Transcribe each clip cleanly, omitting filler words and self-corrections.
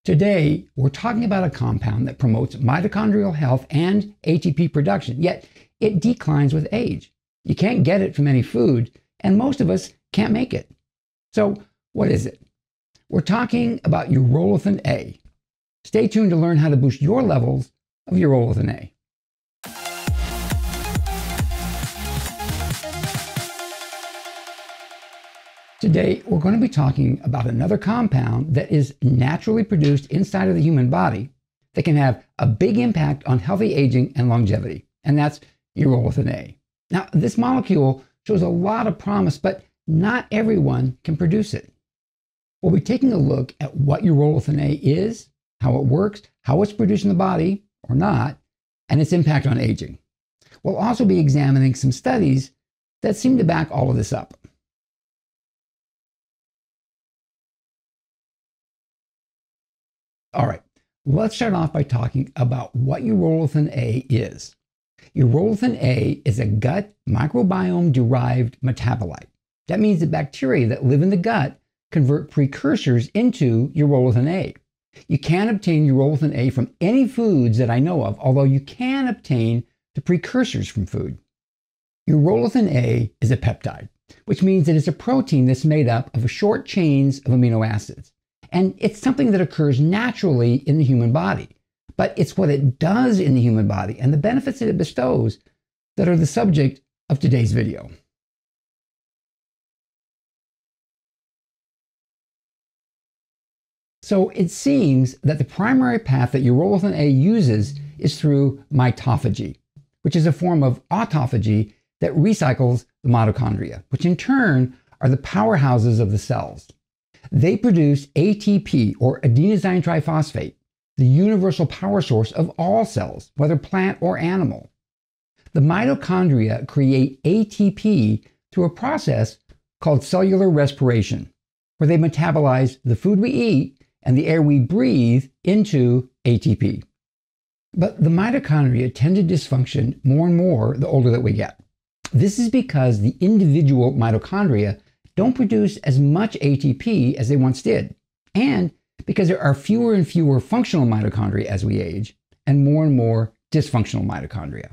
Today, we're talking about a compound that promotes mitochondrial health and ATP production, yet it declines with age. You can't get it from any food, and most of us can't make it. So, what is it? We're talking about urolithin A. Stay tuned to learn how to boost your levels of urolithin A. Today, we're going to be talking about another compound that is naturally produced inside of the human body that can have a big impact on healthy aging and longevity, and that's urolithin A. Now, this molecule shows a lot of promise, but not everyone can produce it. We'll be taking a look at what urolithin A is, how it works, how it's produced in the body, or not, and its impact on aging. We'll also be examining some studies that seem to back all of this up. All right, let's start off by talking about what urolithin A is. Urolithin A is a gut microbiome-derived metabolite. That means that bacteria that live in the gut convert precursors into urolithin A. You can't obtain urolithin A from any foods that I know of, although you can obtain the precursors from food. Urolithin A is a peptide, which means that it's a protein that's made up of short chains of amino acids. And it's something that occurs naturally in the human body. But it's what it does in the human body and the benefits that it bestows that are the subject of today's video. So it seems that the primary path that urolithin A uses is through mitophagy, which is a form of autophagy that recycles the mitochondria, which in turn are the powerhouses of the cells. They produce ATP, or adenosine triphosphate, the universal power source of all cells, whether plant or animal. The mitochondria create ATP through a process called cellular respiration, where they metabolize the food we eat and the air we breathe into ATP. But the mitochondria tend to dysfunction more and more the older that we get. This is because the individual mitochondria don't produce as much ATP as they once did, and because there are fewer and fewer functional mitochondria as we age, and more dysfunctional mitochondria.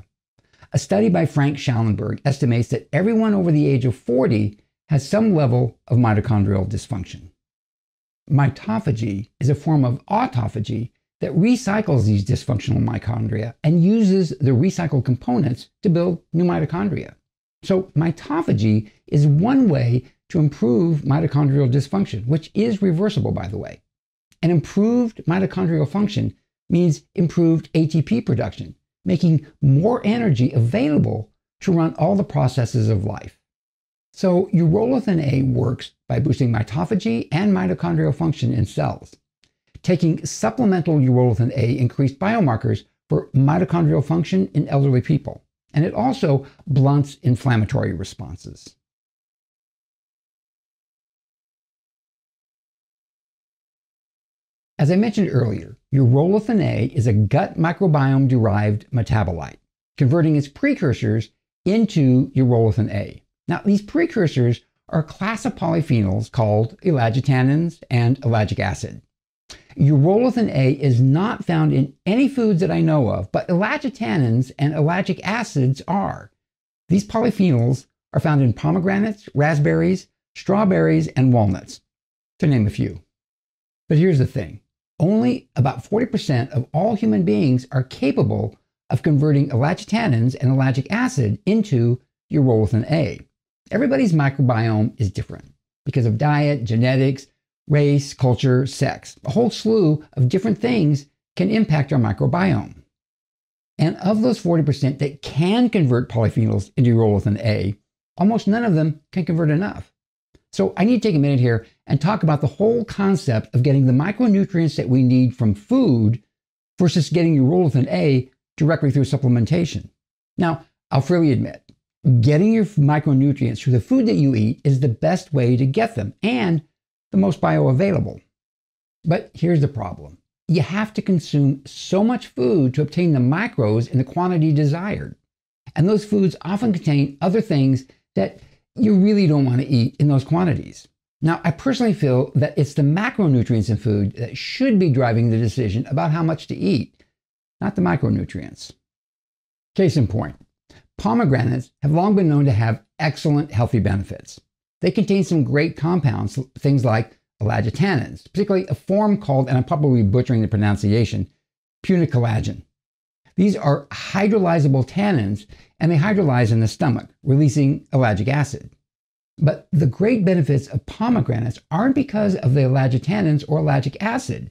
A study by Frank Schallenberg estimates that everyone over the age of 40 has some level of mitochondrial dysfunction. Mitophagy is a form of autophagy that recycles these dysfunctional mitochondria and uses the recycled components to build new mitochondria. So mitophagy is one way to improve mitochondrial dysfunction, which is reversible, by the way. And improved mitochondrial function means improved ATP production, making more energy available to run all the processes of life. So urolithin A works by boosting mitophagy and mitochondrial function in cells. Taking supplemental urolithin A increased biomarkers for mitochondrial function in elderly people, and it also blunts inflammatory responses. As I mentioned earlier, urolithin A is a gut microbiome-derived metabolite, converting its precursors into urolithin A. Now, these precursors are a class of polyphenols called elagitannins and ellagic acid. Urolithin A is not found in any foods that I know of, but elagitannins and ellagic acids are. These polyphenols are found in pomegranates, raspberries, strawberries, and walnuts, to name a few. But here's the thing. Only about 40% of all human beings are capable of converting elagitannins and ellagic acid into urolithin A. Everybody's microbiome is different because of diet, genetics, race, culture, sex. A whole slew of different things can impact our microbiome. And of those 40% that can convert polyphenols into urolithin A, almost none of them can convert enough. So I need to take a minute here and talk about the whole concept of getting the micronutrients that we need from food versus getting urolithin A directly through supplementation. Now, I'll freely admit, getting your micronutrients through the food that you eat is the best way to get them and the most bioavailable. But here's the problem. You have to consume so much food to obtain the micros in the quantity desired. And those foods often contain other things that you really don't want to eat in those quantities. Now, I personally feel that it's the macronutrients in food that should be driving the decision about how much to eat, not the micronutrients. Case in point, pomegranates have long been known to have excellent healthy benefits. They contain some great compounds, things like elagitannins, particularly a form called, and I'm probably butchering the pronunciation, punicalagin. These are hydrolyzable tannins, and they hydrolyze in the stomach, releasing ellagic acid. But the great benefits of pomegranates aren't because of the elagitannins or ellagic acid.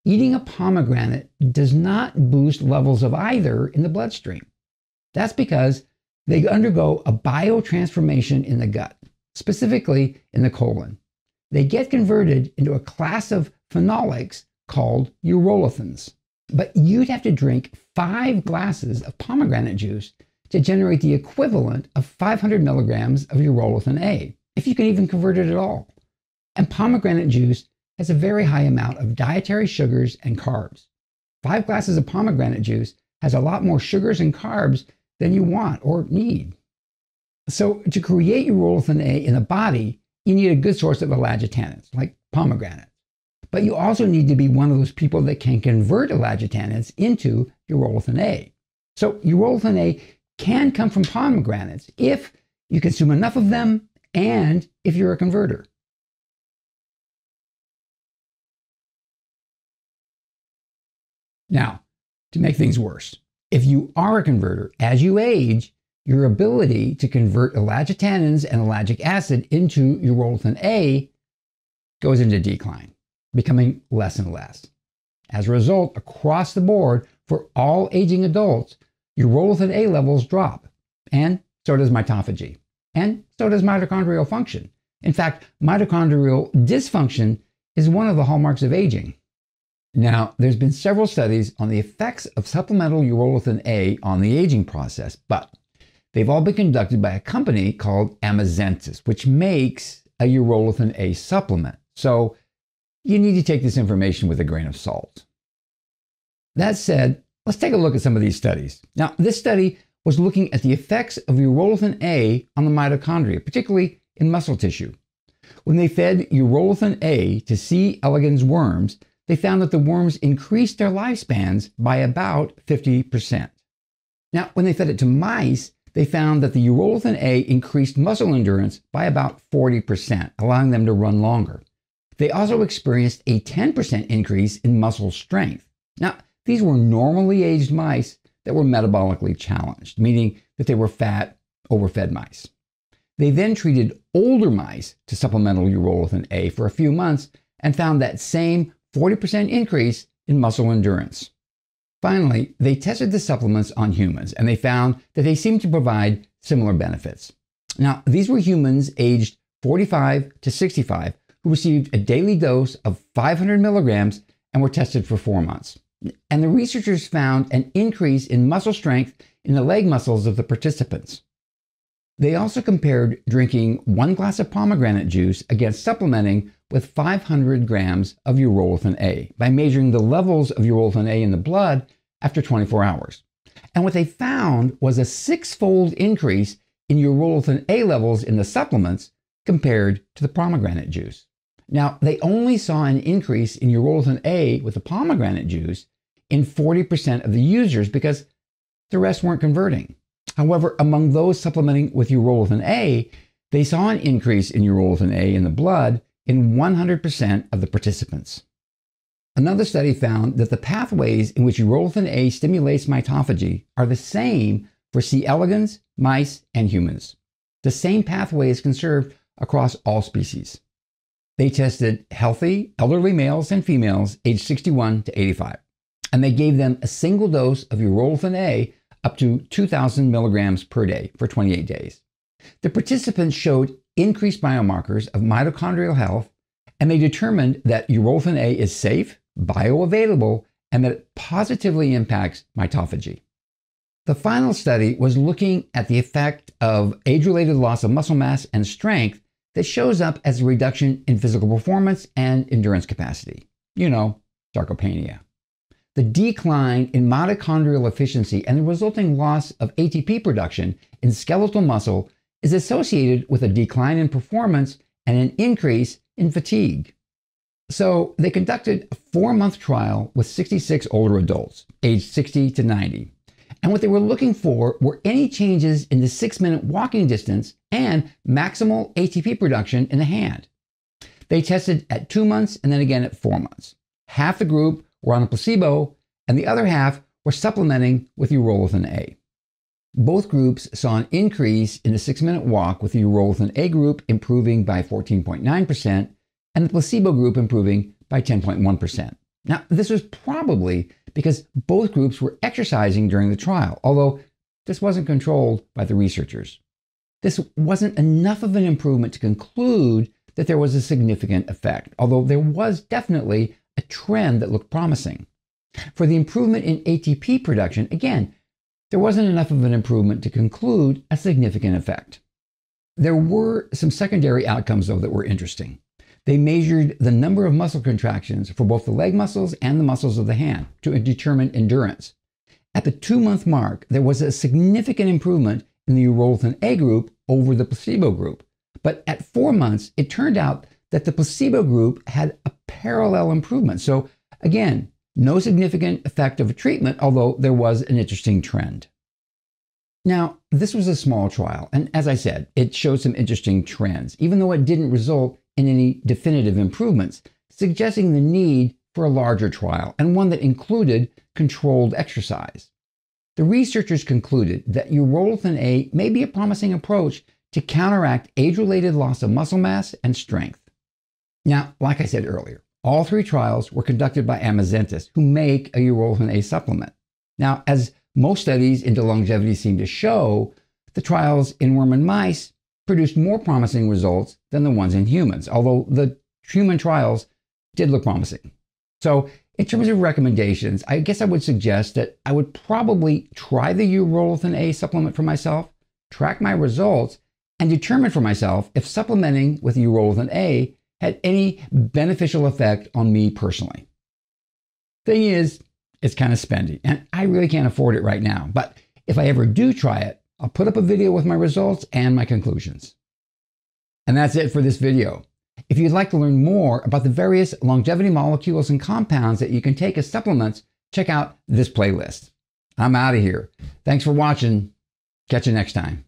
Eating a pomegranate does not boost levels of either in the bloodstream. That's because they undergo a biotransformation in the gut, specifically in the colon. They get converted into a class of phenolics called urolithins. But you'd have to drink 5 glasses of pomegranate juice to generate the equivalent of 500 milligrams of urolithin A, if you can even convert it at all. And pomegranate juice has a very high amount of dietary sugars and carbs. 5 glasses of pomegranate juice has a lot more sugars and carbs than you want or need. So to create urolithin A in the body, you need a good source of elagitannins, like pomegranates. But you also need to be one of those people that can convert elagitannins into urolithin A. So urolithin A can come from pomegranates if you consume enough of them and if you're a converter. Now, to make things worse, if you are a converter, as you age, your ability to convert elagitannins and ellagic acid into urolithin A goes into decline, becoming less and less. As a result, across the board, for all aging adults, urolithin A levels drop, and so does mitophagy, and so does mitochondrial function. In fact, mitochondrial dysfunction is one of the hallmarks of aging. Now, there's been several studies on the effects of supplemental urolithin A on the aging process, but they've all been conducted by a company called Amazentis, which makes a urolithin A supplement. So you need to take this information with a grain of salt. That said, let's take a look at some of these studies. Now, this study was looking at the effects of urolithin A on the mitochondria, particularly in muscle tissue. When they fed urolithin A to C. elegans worms, they found that the worms increased their lifespans by about 50%. Now, when they fed it to mice, they found that the urolithin A increased muscle endurance by about 40%, allowing them to run longer. They also experienced a 10% increase in muscle strength. Now, these were normally aged mice that were metabolically challenged, meaning that they were fat, overfed mice. They then treated older mice to supplemental urolithin A for a few months and found that same 40% increase in muscle endurance. Finally, they tested the supplements on humans, and they found that they seemed to provide similar benefits. Now, these were humans aged 45 to 65 who received a daily dose of 500 milligrams and were tested for 4 months. And the researchers found an increase in muscle strength in the leg muscles of the participants. They also compared drinking 1 glass of pomegranate juice against supplementing with 500 grams of urolithin A by measuring the levels of urolithin A in the blood after 24 hours. And what they found was a 6-fold increase in urolithin A levels in the supplements compared to the pomegranate juice. Now, they only saw an increase in urolithin A with the pomegranate juice in 40% of the users because the rest weren't converting. However, among those supplementing with urolithin A, they saw an increase in urolithin A in the blood in 100% of the participants. Another study found that the pathways in which urolithin A stimulates mitophagy are the same for C. elegans, mice, and humans. The same pathway is conserved across all species. They tested healthy, elderly males and females aged 61 to 85, and they gave them a single dose of urolithin A up to 2,000 milligrams per day for 28 days. The participants showed increased biomarkers of mitochondrial health, and they determined that urolithin A is safe, bioavailable, and that it positively impacts mitophagy. The final study was looking at the effect of age-related loss of muscle mass and strength that shows up as a reduction in physical performance and endurance capacity. You know, sarcopenia. The decline in mitochondrial efficiency and the resulting loss of ATP production in skeletal muscle is associated with a decline in performance and an increase in fatigue. So they conducted a 4-month trial with 66 older adults, aged 60 to 90. And what they were looking for were any changes in the 6-minute walking distance and maximal ATP production in the hand. They tested at 2 months and then again at 4 months. Half the group were on a placebo and the other half were supplementing with urolithin A. Both groups saw an increase in the 6-minute walk, with the urolithin A group improving by 14.9% and the placebo group improving by 10.1%. Now, this was probably because both groups were exercising during the trial, although this wasn't controlled by the researchers. This wasn't enough of an improvement to conclude that there was a significant effect, although there was definitely a trend that looked promising. For the improvement in ATP production, again, there wasn't enough of an improvement to conclude a significant effect. There were some secondary outcomes, though, that were interesting. They measured the number of muscle contractions for both the leg muscles and the muscles of the hand to determine endurance. At the 2-month mark, there was a significant improvement in the urolithin A group over the placebo group. But at 4 months, it turned out that the placebo group had a parallel improvement. So again, no significant effect of a treatment, although there was an interesting trend. Now, this was a small trial, and as I said, it showed some interesting trends, even though it didn't result in any definitive improvements, suggesting the need for a larger trial, and one that included controlled exercise. The researchers concluded that urolithin A may be a promising approach to counteract age-related loss of muscle mass and strength. Now, like I said earlier, all 3 trials were conducted by Amazentis, who make a urolithin A supplement. Now, as most studies into longevity seem to show, the trials in worm and mice produced more promising results than the ones in humans, although the human trials did look promising. So, in terms of recommendations, I guess I would suggest that I would probably try the urolithin A supplement for myself, track my results, and determine for myself if supplementing with urolithin A had any beneficial effect on me personally. Thing is, it's kind of spendy, and I really can't afford it right now. But if I ever do try it, I'll put up a video with my results and my conclusions. And that's it for this video. If you'd like to learn more about the various longevity molecules and compounds that you can take as supplements, check out this playlist. I'm out of here. Thanks for watching. Catch you next time.